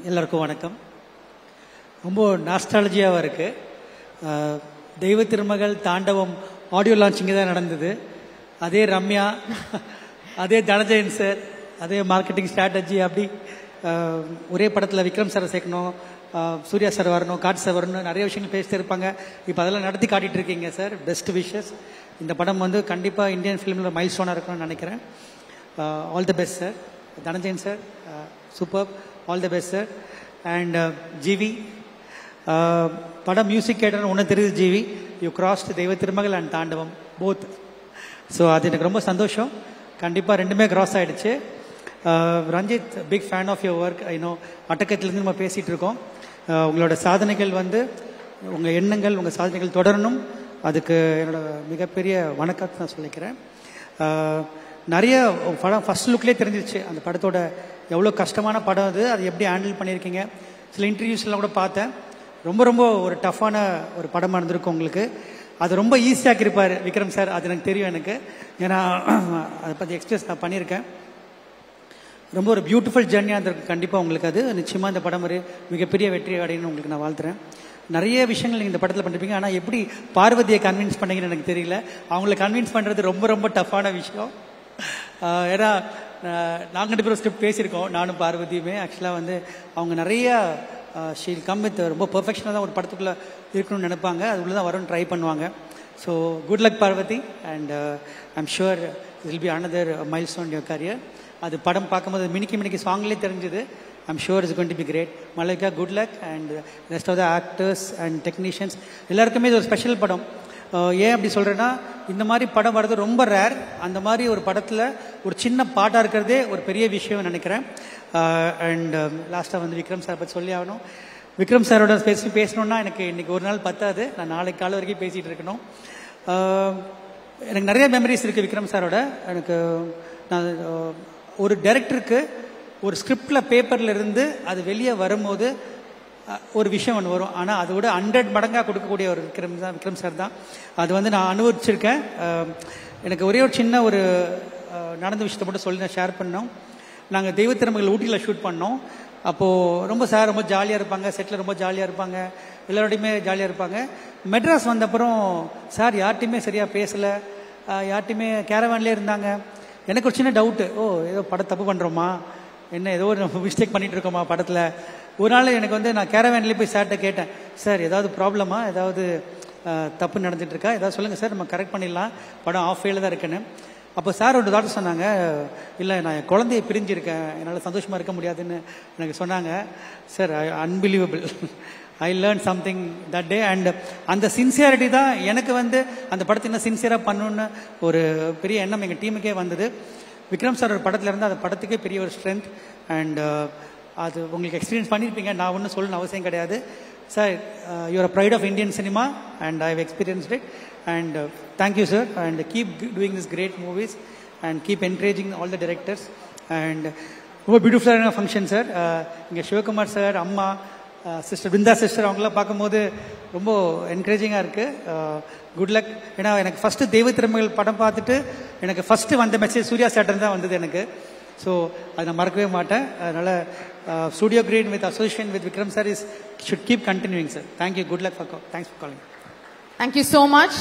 எல்லாருக்கும் வணக்கம். ரொம்ப நாஸ்டாலஜியாவாக இருக்குது. தெய்வ திருமகள் தாண்டவம் ஆடியோ லான்ச்சிங் தான் நடந்தது. அதே ரம்யா, அதே தனஜயன் சார், அதே மார்க்கெட்டிங் ஸ்ட்ராட்டஜி, அப்படி ஒரே படத்தில் விக்ரம் சாரை சேர்க்கணும், சூர்யா சார் வரணும், காட் சார் வரணும், நிறைய விஷயங்கள் பேசிட்டு இருப்பாங்க. இப்போ அதெல்லாம் நடத்தி காட்டிகிட்டு இருக்கீங்க சார். Best wishes. இந்த படம் வந்து கண்டிப்பாக இந்தியன் ஃபிலிமில் மைல் ஸ்டோனாக இருக்கணும்னு நினைக்கிறேன். All the best sir. Dhananjayan sir, super. All the best sir. And GV, படம் மியூசிக் கேட்டன்னு ஒன்று தெரியுது. ஜிவி, யூ கிராஸ்ட் தெய்வ திருமகள் அண்ட் தாண்டவம் போத். ஸோ அது எனக்கு ரொம்ப சந்தோஷம். கண்டிப்பாக ரெண்டுமே கிராஸ் ஆகிடுச்சு. Ranjith, big fan of your work. I know அட்டக்கத்திலேருந்து நம்ம பேசிகிட்டு இருக்கோம். உங்களோட சாதனைகள் வந்து, உங்கள் எண்ணங்கள், உங்கள் சாதனைகள் தொடரணும். அதுக்கு என்னோட மிகப்பெரிய வணக்கத்தை நான் சொல்லிக்கிறேன். நிறைய படம் ஃபர்ஸ்ட் லுக்லேயே தெரிஞ்சிருச்சு அந்த படத்தோட எவ்வளோ கஷ்டமான படம் அது எப்படி ஹேண்டில் பண்ணியிருக்கீங்க. சில இன்டர்வியூஸ்லாம் கூட பார்த்தேன். ரொம்ப ரொம்ப ஒரு டஃப்பான ஒரு படமாக இருந்திருக்கும் உங்களுக்கு. அது ரொம்ப ஈஸியாக்கியிருப்பார் விக்ரம் சார், அது எனக்கு தெரியும். எனக்கு ஏன்னா அதை பற்றி எக்ஸ்பிரஸ் நான் பண்ணியிருக்கேன். ரொம்ப ஒரு பியூட்டிஃபுல் ஜர்னியாக இருந்திருக்கு கண்டிப்பாக உங்களுக்கு. அது நிச்சயமாக இந்த படம் ஒரு மிகப்பெரிய வெற்றி அடையணும்னு உங்களுக்கு நான் வாழ்த்துறேன். நிறைய விஷயங்கள் நீங்கள் இந்த படத்தில் பண்ணிருப்பீங்க. ஆனால் எப்படி பார்வதியை கன்வின்ஸ் பண்ணீங்கன்னு எனக்கு தெரியல. அவங்கள கன்வின்ஸ் பண்ணுறது ரொம்ப ரொம்ப டஃப்பான விஷயம். ஏன்னா நாங்கள் 2 பேரும் ஸ்கிரிப்ட் பேசியிருக்கோம், நானும் பார்வதியுமே. ஆக்சுவலாக வந்து அவங்க நிறைய ஷீல் கம் வித் ரொம்ப பெர்ஃபெக்ஷனாக தான் ஒரு படத்துக்குள்ளே இருக்கணும்னு நினைப்பாங்க. அது உள்ள தான் வரும்னு ட்ரை பண்ணுவாங்க. So good luck Parvathi. And I'm sure it will be another milestone your career. அது படம் பார்க்கும்போது மினிக்கு சாங்லேயே தெரிஞ்சுது. I'm sure it's going to be great. Malaika, good luck. And rest of the actors and technicians எல்லாருக்குமே இது ஒரு ஸ்பெஷல் படம். ஏன் அப்படி சொல்கிறேன்னா, இந்த மாதிரி படம் வர்றது ரொம்ப ரேர். அந்த மாதிரி ஒரு படத்தில் ஒரு சின்ன பாட்டாக இருக்கிறதே ஒரு பெரிய விஷயம் நினைக்கிறேன். அண்ட் லாஸ்ட்டாக வந்து விக்ரம் சார் பற்றி சொல்லி ஆகணும். விக்ரம் சாரோட பேசணுன்னா எனக்கு இன்றைக்கி ஒரு நாள் பத்தாது. நான் நாளைக்கு காலை வரைக்கும் பேசிகிட்டு இருக்கணும். எனக்கு நிறைய மெமரிஸ் இருக்குது விக்ரம் சாரோட. எனக்கு நான் ஒரு டைரக்டருக்கு ஒரு ஸ்கிரிப்டில் பேப்பரில் இருந்து அது வெளியே வரும்போது ஒரு விஷயம் ஒன்று வரும். ஆனால் அதை விட 100 மடங்காக கொடுக்கக்கூடிய ஒரு விக்ரம் சார் தான். அது வந்து நான் அனுபவிச்சிருக்கேன். எனக்கு ஒரே ஒரு சின்ன ஒரு நடந்த விஷயத்தை மட்டும் சொல்லி நான் ஷேர் பண்ணோம். நாங்கள் தெய்வ திருமகள் ஊட்டியில் ஷூட் பண்ணோம். அப்போது ரொம்ப சார் ரொம்ப ஜாலியாக இருப்பாங்க, செட்டில் ரொம்ப ஜாலியாக இருப்பாங்க, எல்லோரோடையுமே ஜாலியாக இருப்பாங்க. மெட்ராஸ் வந்தப்புறம் சார் யார்ட்டையுமே சரியாக பேசலை, யார்ட்டையுமே கேரவான்லேயே இருந்தாங்க. எனக்கு ஒரு சின்ன டவுட்டு, ஏதோ படம் தப்பு பண்ணுறோமா, என்ன ஏதோ ஒரு மிஸ்டேக் பண்ணிகிட்டு இருக்கோமா படத்தில். ஒரு நாள் எனக்கு வந்து நான் கேரவேன்லேயே போய் சார்கிட்ட கேட்டேன், சார் ஏதாவது ப்ராப்ளமா, ஏதாவது தப்பு நடந்துகிட்ருக்கா, ஏதாவது சொல்லுங்கள் சார், நம்ம கரெக்ட் பண்ணிடலாம், படம் ஆஃப் ஃபெயிலில் தான் இருக்குன்னு. அப்போ சார் ஒரு தாட்டம் சொன்னாங்க, இல்லை நான் என் குழந்தைய பிரிஞ்சிருக்கேன், என்னால் சந்தோஷமாக இருக்க முடியாதுன்னு எனக்கு சொன்னாங்க. Sir unbelievable. I learn something that day. And அந்த சின்சியாரிட்டி தான் எனக்கு வந்து அந்த படத்தை இன்னும் சின்சியராக பண்ணணுன்னு ஒரு பெரிய எண்ணம் எங்கள் டீமுக்கே வந்தது. விக்ரம் சார் ஒரு படத்தில் இருந்து அந்த படத்துக்கே பெரிய ஒரு ஸ்ட்ரென்த். அண்ட் அது உங்களுக்கு எக்ஸ்பீரியன்ஸ் பண்ணியிருப்பீங்க, நான் ஒன்றும் சொல்லணும்னு அவசியம் கிடையாது. Sir, you're a pride of Indian cinema and I have experienced it. And thank you sir. And keep doing this great movies and keep encouraging all the directors. And ரொம்ப பியூட்டிஃபுல்லான ஃபங்க்ஷன் சார். இங்கே Sivakumar sir, அம்மா, sister Brinda sister, அவங்களாம் பார்க்கும்போது ரொம்ப என்கரேஜிங்காக இருக்குது. Good luck. ஏன்னா எனக்கு ஃபஸ்ட்டு தெய்வ திருமகள் படம் பார்த்துட்டு எனக்கு ஃபஸ்ட்டு வந்த மெசேஜ் சூர்யா சாட்டர் தான் வந்தது எனக்கு. ஸோ அதை நான் மறக்கவே மாட்டேன். அதனால் studio green with association with Vikram sir should keep continuing sir. Thank you. Good luck for thanks for calling. Thank you so much.